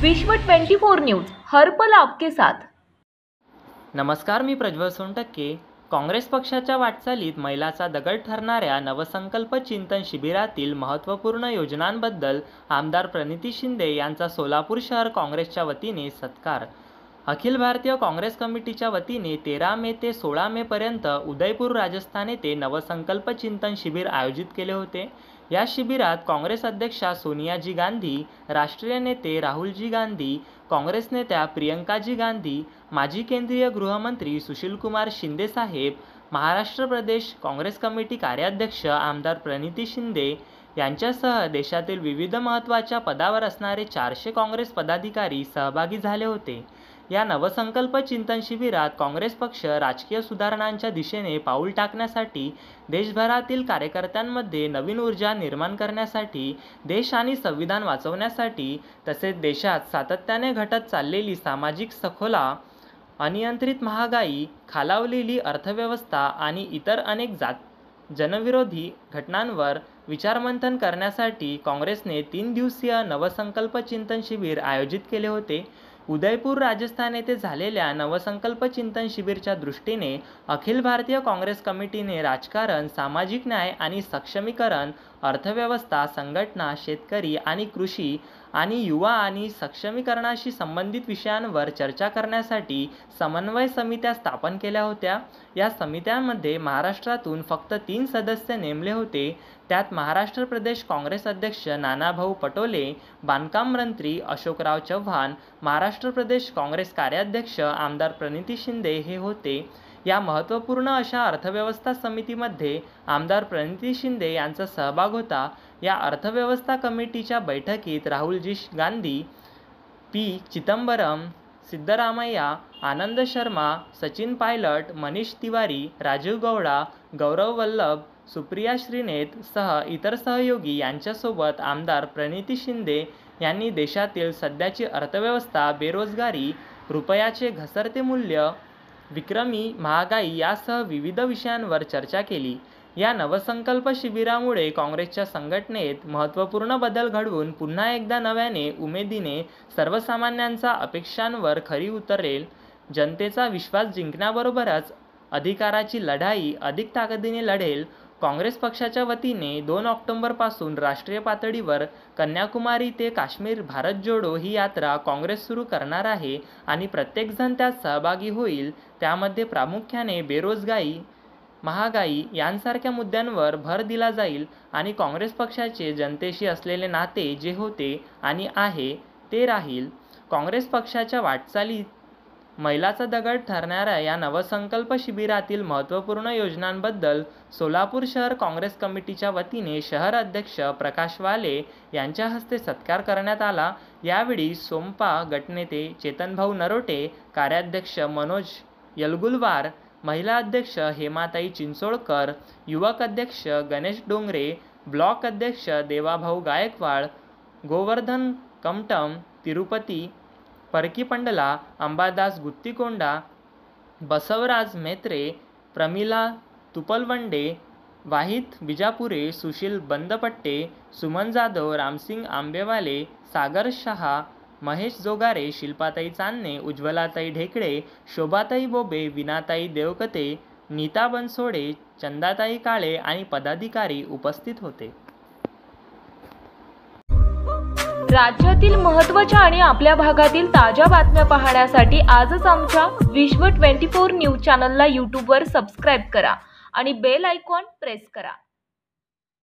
विश्व 24 न्यूज हर पल आपके साथ। नमस्कार, मी प्रज्वल सोनटक्के। काँग्रेस पक्षाच्या वाटचालीत मैलाचा दगड ठरणाऱ्या नवसंकल्प चिंतन शिबिरातील महत्त्वपूर्ण योजनांबद्दल आमदार प्रणिती शिंदे यांचा सोलापूर शहर काँग्रेसच्या वतीने सत्कार। अखिल भारतीय काँग्रेस कमिटीच्या वतीने 13 मे ते 16 मे पर्यंत उदयपूर राजस्थान येथे नवसंकल्प चिंतन शिबिर आयोजित केले होते। या शिबिरात काँग्रेस अध्यक्षा सोनियाजी गांधी, राष्ट्रीय नेते राहुलजी गांधी, काँग्रेस नेत्या प्रियंकाजी गांधी, माजी केंद्रीय गृहमंत्री सुशीलकुमार शिंदे साहेब, महाराष्ट्र प्रदेश काँग्रेस कमिटी कार्याध्यक्ष आमदार प्रणिती शिंदे यांच्यासह देशातील विविध महत्त्वाच्या पदावर असणारे 400 काँग्रेस पदाधिकारी सहभागी झाले होते। या नवसंकल्प चिंतन शिबिरात काँग्रेस पक्ष राजकीय सुधारणांच्या दिशेने पाऊल टाकण्यासाठी, देशभरातील कार्यकर्त्यांमध्ये नवीन ऊर्जा निर्माण करण्यासाठी, देश आणि संविधान वाचवण्यासाठी, तसेच देशात सातत्याने घटत चाललेली सामाजिक सखोला, अनियंत्रित महागाई, खालावलेली अर्थव्यवस्था आणि इतर अनेक जनविरोधी घटनांवर विचारमंथन करण्यासाठी काँग्रेसने 3 दिवसीय नवसंकल्प चिंतन शिबिर आयोजित केले होते। उदयपूर राजस्थान येथे झालेल्या नवसंकल्प चिंतन शिबिरच्या दृष्टीने अखिल भारतीय काँग्रेस कमिटीने राजकारण, सामाजिक न्याय आणि सक्षमीकरण, अर्थव्यवस्था, संघटना, शेतकरी आणि कृषी आणि युवा आणि सक्षमीकरणाशी संबंधित विषयांवर चर्चा करण्यासाठी समन्वय समित्या स्थापन केल्या होत्या। या समित्यांमध्ये महाराष्ट्रातून फक्त 3 सदस्य नेमले होते। त्यात महाराष्ट्र प्रदेश काँग्रेस अध्यक्ष नानाभाऊ पटोले, बांधकाम मंत्री अशोकराव चव्हाण, महाराष्ट्र प्रदेश काँग्रेस कार्याध्यक्ष आमदार प्रणिती शिंदे हे होते। या महत्त्वपूर्ण अशा अर्थव्यवस्था समितीमध्ये आमदार प्रणिती शिंदे यांचा सहभाग होता। या अर्थव्यवस्था कमिटीच्या बैठकीत राहुलजी गांधी, पी चिदंबरम, सिद्धरामय्या, आनंद शर्मा, सचिन पायलट, मनीष तिवारी, राजीव गौडा, गौरव वल्लभ, सुप्रिया श्रीनेत सह इतर सहयोगी यांच्यासोबत आमदार प्रणिती शिंदे यांनी देशातील सध्याची अर्थव्यवस्था, बेरोजगारी, रुपयाचे घसरते मूल्य, विक्रमी महागाई यासह विविध विषयांवर चर्चा केली। या नवसंकल्प शिबिरामुळे काँग्रेसच्या संघटनेत महत्त्वपूर्ण बदल घडवून पुन्हा एकदा नव्याने उमेदीने सर्वसामान्यांच्या अपेक्षांवर खरी उतरेल। जनतेचा विश्वास जिंकण्याबरोबरच अधिकाराची लढाई अधिक ताकदीने लढेल। काँग्रेस पक्षाच्या वतीने 2 ऑक्टोबरपासून राष्ट्रीय पातळीवर कन्याकुमारी ते काश्मीर भारत जोडो ही यात्रा काँग्रेस सुरू करणार आहे आणि प्रत्येकजण त्यात सहभागी होईल। त्यामध्ये प्रामुख्याने बेरोजगारी, महागाई यांसारख्या मुद्द्यांवर भर दिला जाईल आणि काँग्रेस पक्षाचे जनतेशी असलेले नाते जे होते आणि आहे ते राहील। काँग्रेस पक्षाच्या वाटचालीत मैलाचा दगड ठरणाऱ्या या नवसंकल्प शिबिरातील महत्त्वपूर्ण योजनांबद्दल सोलापूर शहर काँग्रेस कमिटीच्या वतीने शहर अध्यक्ष प्रकाश वाले यांच्या हस्ते सत्कार करण्यात आला। यावेळी सोमपा गटनेते चेतनभाऊ नरोटे, कार्याध्यक्ष मनोज यलगुलवार, महिला अध्यक्ष हेमाताई चिंचोळकर, युवक अध्यक्ष गणेश डोंगरे, ब्लॉक अध्यक्ष देवाभाऊ गायकवाड, गोवर्धन कमटम, तिरुपती परकी पंडला, अंबादास गुत्तीकोंडा, बसवराज मेत्रे, प्रमिला तुपलवंडे, वाहिद बिजापुरे, सुशील बंदपट्टे, सुमन जाधव, रामसिंग आंबेवाले, सागर शहा, महेश जोगारे, शिल्पाताई चांदणे, उज्ज्वलाताई ढेकळे, शोभाताई बोबे, विनाताई देवकते, नीता बनसोडे, चंदाताई काळे आणि पदाधिकारी उपस्थित होते। राज्यातील महत्त्वाच्या आणि आपल्या भागातील ताज्या बातम्या पाहण्यासाठी आजच आमच्या विश्व 24 न्यूज चॅनलला यूट्यूबवर सबस्क्राईब करा आणि बेल आयकॉन प्रेस करा।